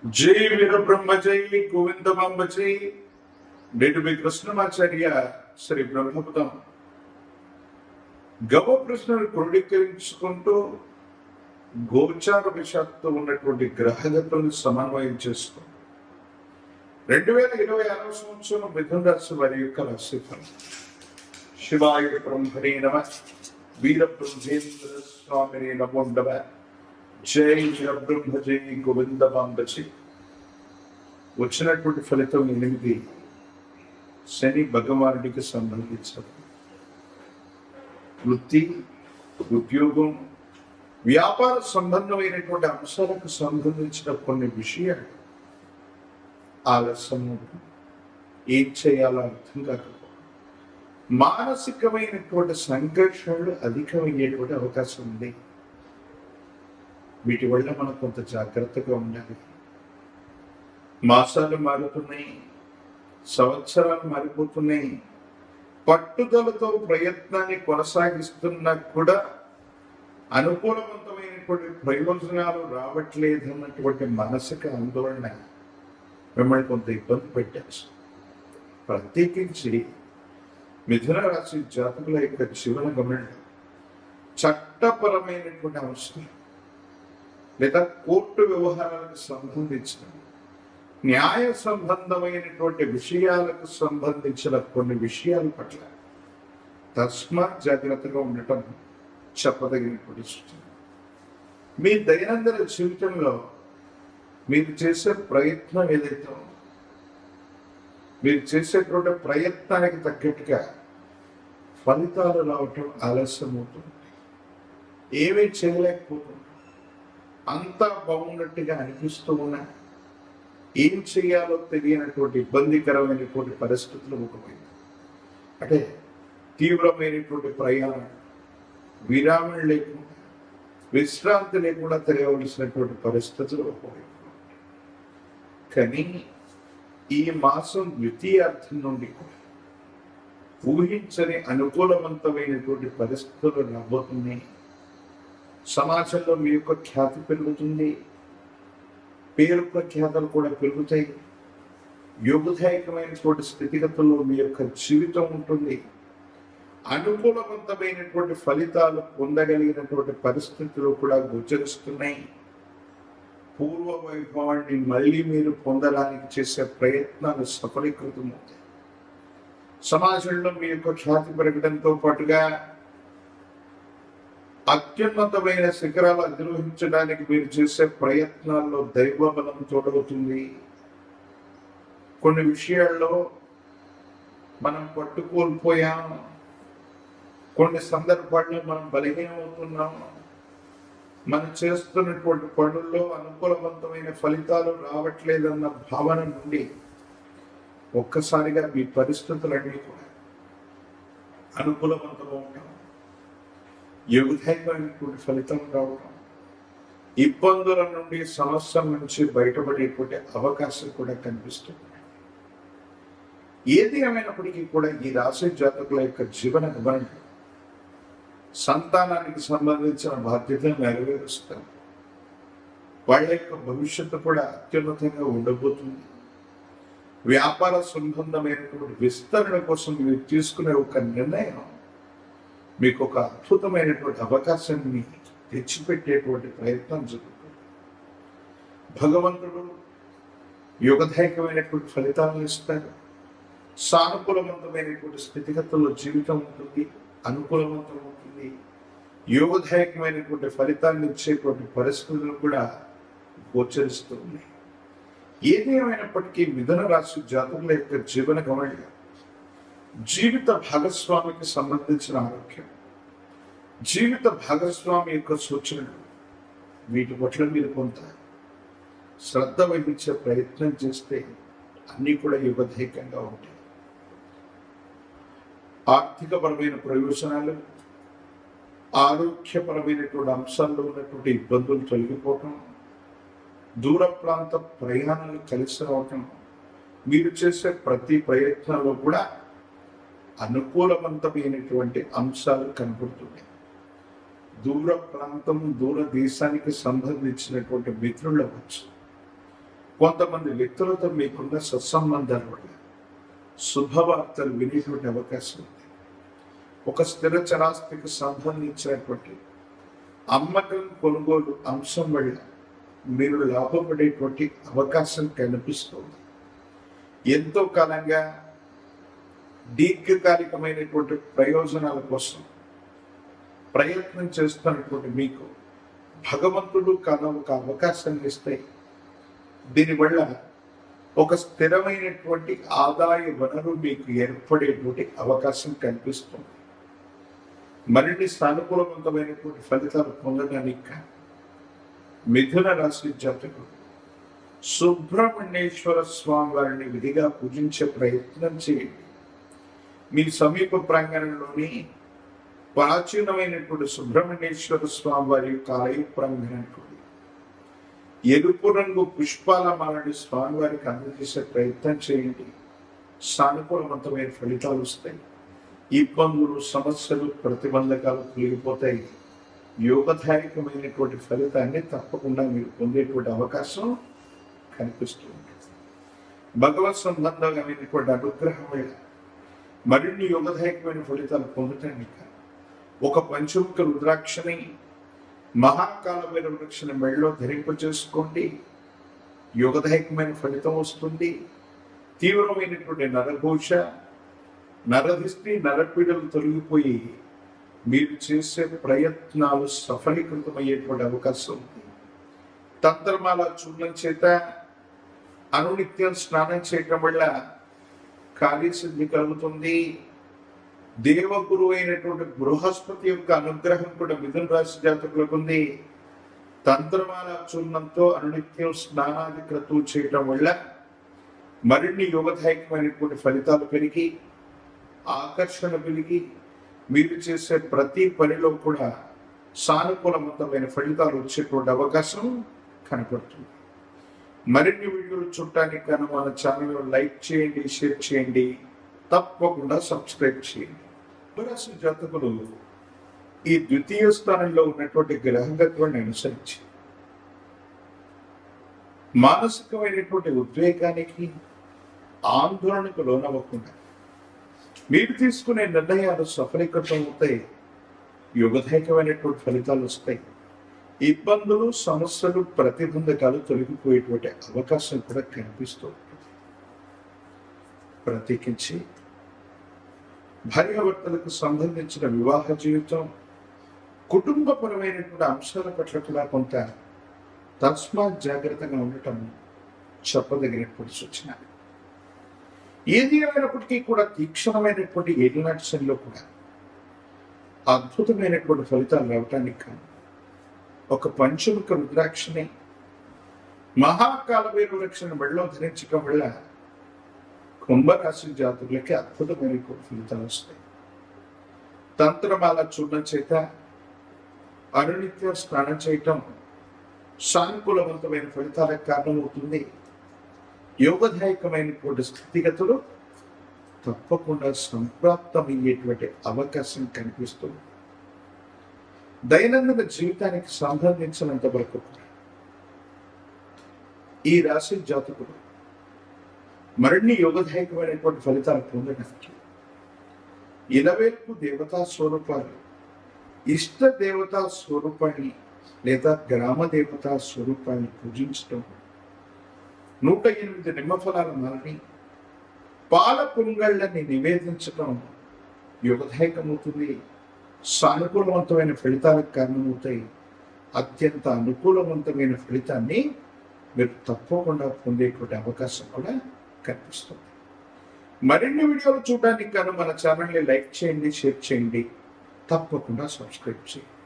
జై వీరబ్రహ్మ జై గోవిందమాంబ జై. నేడు మీ కృష్ణమాచార్య శ్రీ బ్రహ్మపుతం గవ ప్రశ్నలు క్రోడీకరించుకుంటూ గోచార విషాత్తు ఉన్నటువంటి గ్రహగతులను సమన్వయం చేస్తూ 2026 సంవత్సరం మిథున రాశి వారి యొక్క రాశిఫలం. శివాయ బ్రహ్మణే నమః. వీరబ్రహ్మేంద్ర స్వామినే నమో నమః. జై వీరబ్రహ్మ జై గోవిందమాంబ జై. వచ్చినటువంటి ఫలితం 8. శని భగవానుడికి సంబంధించినది. వృత్తి, ఉద్యోగం, వ్యాపార సంబంధమైనటువంటి అంశాలకు సంబంధించిన కొన్ని విషయాలు ఆలస్యము, ఏం చేయాలో అర్థం కాకపోవడం, మానసికమైనటువంటి సంఘర్షణలు అధికమయ్యేటువంటి అవకాశం ఉంది. వీటి వల్ల మనం కొంత జాగ్రత్తగా ఉండాలి. మాసాలు మారుతున్నాయి, సంవత్సరాలు మారిపోతున్నాయి. పట్టుదలతో ప్రయత్నాన్ని కొనసాగిస్తున్నా కూడా అనుకూలవంతమైనటువంటి ప్రయోజనాలు రావట్లేదన్నటువంటి మానసిక ఆందోళన మిమ్మల్ని కొంత ఇబ్బంది పెట్టచ్చు. ప్రత్యేకించి మిథున రాశి జాతకుల యొక్క జీవన గమనంలో చట్టపరమైనటువంటి అవసరం లేదా కోర్టు వ్యవహారాలకు సంబంధించిన న్యాయ సంబంధమైనటువంటి విషయాలకు సంబంధించిన కొన్ని విషయాల పట్ల తస్మాత్ జాగ్రత్తగా ఉండటం చెప్పదగినటువంటి సూచన. మీ దైనందిన జీవితంలో మీరు చేసే ప్రయత్నం ఏదైతే ఉందో, మీరు చేసేటువంటి ప్రయత్నానికి తగ్గట్టుగా ఫలితాలు రావటం ఆలస్యం అవుతుంది. ఏమీ చేయలేకపోతుంది. అంతా బాగున్నట్టుగా అనిపిస్తూ ఉన్నా ఏం చేయాలో తెలియనటువంటి ఇబ్బందికరమైనటువంటి పరిస్థితులు ముఖ్యమైంది. అంటే తీవ్రమైనటువంటి ప్రయాణం, విరామం లేకుండా, విశ్రాంతి లేకుండా తెలియవలసినటువంటి పరిస్థితులు ముఖ్యమైంది. కానీ ఈ మాసం ద్వితీయార్థం నుండి ఊహించని అనుకూలవంతమైనటువంటి పరిస్థితులు రాబోతున్నాయి. సమాజంలో మీ యొక్క ఖ్యాతి పెరుగుతుంది, పేరు ప్రఖ్యాతలు కూడా పెరుగుతాయి. యోగదాయకమైనటువంటి స్థితిగతుల్లో మీ యొక్క జీవితం ఉంటుంది. అనుకూలవంతమైనటువంటి ఫలితాలు పొందగలిగినటువంటి పరిస్థితులు కూడా గోచరిస్తున్నాయి. పూర్వ వైభవాన్ని మళ్ళీ మీరు పొందడానికి చేసే ప్రయత్నాలు సఫలీకృతమవుతాయి. సమాజంలో మీ యొక్క ఖ్యాతి పెరగడంతో పాటుగా అత్యున్నతమైన శిఖరాలు అధిరోహించడానికి మీరు చేసే ప్రయత్నాల్లో దైవ బలం తోడవుతుంది. కొన్ని విషయాల్లో మనం పట్టుకోల్పోయాం, కొన్ని సందర్భాల్లో మనం బలహీనమవుతున్నాం. మనం చేస్తున్నటువంటి పనుల్లో అనుకూలవంతమైన ఫలితాలు రావట్లేదన్న భావన నుండి ఒక్కసారిగా మీ పరిస్థితులన్నీ కూడా అనుకూలవంతమవుతాం, యోగదాయకమైనటువంటి ఫలితం రావడం, ఇబ్బందుల నుండి, సమస్యల నుంచి బయటపడేటువంటి అవకాశం కూడా కనిపిస్తుంది. ఏది ఏమైనప్పటికీ కూడా ఈ రాశి జాతకుల యొక్క జీవన గమనంలో సంతానానికి సంబంధించిన బాధ్యతలు నెరవేరుస్తారు. వాళ్ళ యొక్క భవిష్యత్తు కూడా అత్యున్నతంగా ఉండబోతుంది. వ్యాపార సంబంధమైనటువంటి విస్తరణ కోసం మీరు తీసుకునే ఒక నిర్ణయం మీకు ఒక అద్భుతమైనటువంటి అవకాశాన్ని తెచ్చిపెట్టేటువంటి ప్రయత్నం జరుగుతుంది. భగవంతుడు యోగదాయకమైనటువంటి ఫలితాలను ఇస్తారు. సానుకూలవంతమైనటువంటి స్థితిగతుల్లో జీవితం ఉంటుంది, అనుకూలవంతం ఉంటుంది. యోగదాయకమైనటువంటి ఫలితాన్ని ఇచ్చేటువంటి పరిస్థితులు కూడా గోచరిస్తూ ఉన్నాయి. ఏది ఏమైనప్పటికీ మిథున రాశి జాతకుల యొక్క జీవన గమనంలో జీవిత భాగస్వామికి సంబంధించిన ఆరోగ్యం, జీవిత భాగస్వామి యొక్క సూచనలు, వీటి పట్ల మీరు కొంత శ్రద్ధ వహించే ప్రయత్నం చేస్తే అన్నీ కూడా యుగదాయకంగా ఉంటాయి. ఆర్థికపరమైన ప్రయోజనాలు, ఆరోగ్యపరమైనటువంటి అంశాల్లో ఉన్నటువంటి ఇబ్బందులు తొలగిపోవటం, దూర ప్రాంత ప్రయాణాలు కలిసి రావటం, మీరు చేసే ప్రతి ప్రయత్నంలో కూడా అనుకూలవంతమైనటువంటి అంశాలు కనబడుతున్నాయి. దూర ప్రాంతం, దూర దేశానికి సంబంధించినటువంటి మిత్రులు అవ్వచ్చు, కొంతమంది వ్యక్తులతో మీకున్న సత్సంబంధాల వల్ల శుభవార్తలు వినేటువంటి అవకాశం ఉంది. ఒక స్థిర చరాస్తికి సంబంధించినటువంటి అమ్మకం కొనుగోలు అంశం వల్ల మీరు లాభపడేటువంటి అవకాశం కనిపిస్తుంది. ఎంతో కాలంగా దీర్ఘకాలికమైనటువంటి ప్రయోజనాల కోసం ప్రయత్నం చేస్తున్నటువంటి మీకు భగవంతుడు ఒక అవకాశాన్ని ఇస్తాయి. దీనివల్ల ఒక స్థిరమైనటువంటి ఆదాయ వనరు మీకు ఏర్పడేటువంటి అవకాశం కనిపిస్తుంది. మరిన్ని సానుకూలవంతమైనటువంటి ఫలితాలు పొందడానికి మిథున రాశి జాతకులు సుబ్రహ్మణ్యేశ్వర స్వామి వారిని విధిగా పూజించే ప్రయత్నం చేయండి. మీ సమీప ప్రాంగణంలోని ప్రాచీనమైనటువంటి సుబ్రహ్మణ్యేశ్వర స్వామి వారి యొక్క ఆలయ ప్రాంగణంలో ఎరుపు రంగు పుష్పాల మాలని స్వామివారికి అందజేసే ప్రయత్నం చేయండి. సానుకూలవంతమైన ఫలితాలు వస్తాయి. ఇబ్బందులు, సమస్యలు, ప్రతిబంధకాలు తొలగిపోతాయి. యోగదాయకమైనటువంటి ఫలితాన్ని తప్పకుండా మీరు పొందేటువంటి అవకాశం కనిపిస్తూ ఉంటుంది. భగవత్ సంబంధమైనటువంటి అనుగ్రహం వల్ల మరిన్ని యోగదాయకమైన ఫలితాలు పొందటానికి ఒక పంచముఖ రుద్రాక్షని మహాకాలమైన వృక్షని మెడలో ధరింపచేసుకోండి. యోగదాయకమైన ఫలితం వస్తుంది. తీవ్రమైనటువంటి నరఘోష, నరదిష్టి, నరపీడలు తొలగిపోయి మీరు చేసే ప్రయత్నాలు సఫలీకృతమయ్యేటువంటి అవకాశం ఉంది. తంత్రమాల చూర్ణం చేత అనునిత్యం స్నానం చేయటం వల్ల కార్యసిద్ధి కలుగుతుంది. దేవగురు అయినటువంటి బృహస్పతి యొక్క అనుగ్రహం కూడా మిథున రాశి జాతకులకు ఉంది. తంత్రమాల చూర్ణంతో అనునిత్యం స్నానాది క్రతువు చేయటం వల్ల మరిన్ని యోగదాయకమైనటువంటి ఫలితాలు పెరిగి, ఆకర్షణ పెరిగి, మీరు చేసే ప్రతి పనిలో కూడా సానుకూలవంతమైన ఫలితాలు వచ్చేటువంటి అవకాశం కనపడుతుంది. మరిన్ని వీడియోలు చూడటానికి గాను మన ఛానల్లో లైక్ చేయండి, షేర్ చేయండి, తప్పకుండా సబ్స్క్రైబ్ చేయండి. కుంభరాశి జాతకులు ఈ ద్వితీయ స్థానంలో ఉన్నటువంటి గ్రహగత్వాన్ని అనుసరించి మానసికమైనటువంటి ఉద్వేగానికి, ఆందోళనకు లోనవ్వకుండా మీరు తీసుకునే నిర్ణయాలు సఫలీకృతం అవుతాయి. యోగదాయకమైనటువంటి ఫలితాలు వస్తాయి. ఇబ్బందులు, సమస్యలు, ప్రతిబంధకాలు తొలగిపోయేటువంటి అవకాశం కూడా కనిపిస్తూ ఉంటుంది. ప్రత్యేకించి భార్యాభర్తలకు సంబంధించిన వివాహ జీవితం, కుటుంబపరమైనటువంటి అంశాల పట్ల కూడా కొంత తస్మాత్ జాగ్రత్తగా ఉండటం చెప్పదగినటువంటి సూచన. ఏది ఏమైనప్పటికీ కూడా తీక్షణమైనటువంటి ఏలినాటి శనిలో కూడా అద్భుతమైనటువంటి ఫలితాలు రావటానికి కానీ ఒక పంచముఖ రుద్రాక్షని మహాకాలభైరవ వృక్షని మెడలో ధరించడం వల్ల కుంభరాశి జాతకులకి అద్భుతమైనటువంటి ఫలితాలు వస్తాయి. తంత్రమాల చూడడం చేత అనునిత్యం స్నానం చేయటం సానుకూలవంతమైన ఫలితాలకు కారణమవుతుంది. యోగదాయకమైనటువంటి స్థితిగతులు తప్పకుండా సంప్రాప్తమయ్యేటువంటి అవకాశం కనిపిస్తుంది. దైనందిన జీవితానికి సంబంధించినంత వరకు ఈ రాశి జాతకులు మరిన్ని యోగదాయకమైనటువంటి ఫలితాలు పొందడానికి ఇలవేల్పు దేవతా స్వరూపాలు, ఇష్ట దేవతా స్వరూపాన్ని లేదా గ్రామ దేవతా స్వరూపాన్ని పూజించడం, 108 నిమ్మఫలాల మాలని, పాల పొంగళ్ళని నివేదించడం యోగదాయకమవుతుంది. సానుకూలవంతమైన ఫలితాలకు కారణమవుతాయి. అత్యంత అనుకూలవంతమైన ఫలితాన్ని మీరు తప్పకుండా పొందేటువంటి అవకాశం కూడా కనిపిస్తుంది. మరిన్ని వీడియోలు చూడడానికి గాను మన ఛానల్ని లైక్ చేయండి, షేర్ చేయండి, తప్పకుండా సబ్స్క్రైబ్ చేయండి.